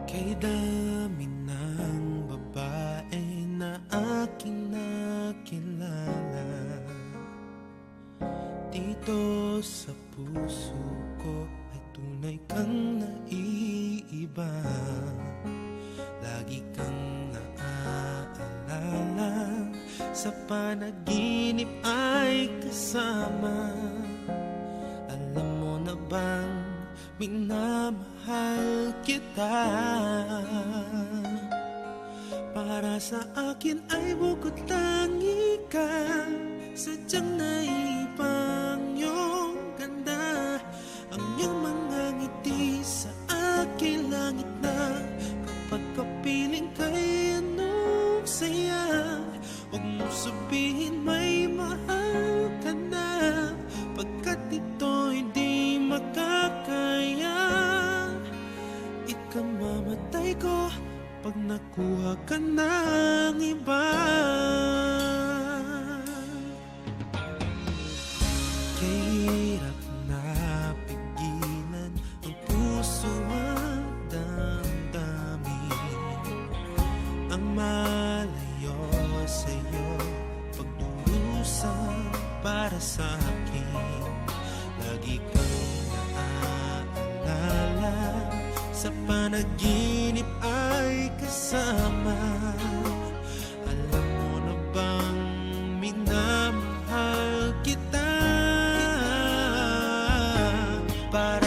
Kay dami ng babae na aking nakilala, dito sa puso ko ay tunay kang naiiba. Lagi kang naaalala, sa panaginip ay kasama. Alam mo na bang minamahal kita? Para sa akin ay bukod tangi ka, sadyang naibang iyong ganda. Ang iyong mga ngiti sa aking langit na, kapag kapiling kay anong saya. Huwag mo sabihin may mahal ka na, pagkat ito hindi makakaya. Ikamamatay ko pag nakuha ka ng iba. Kahirap na pigilan ang puso at damdamin, ang malayo sa'yo, pagdurusa para sa akin. Lagi kang naaalala, sa panaginip ay kasama. Alam mo na bang minamahal kita? Para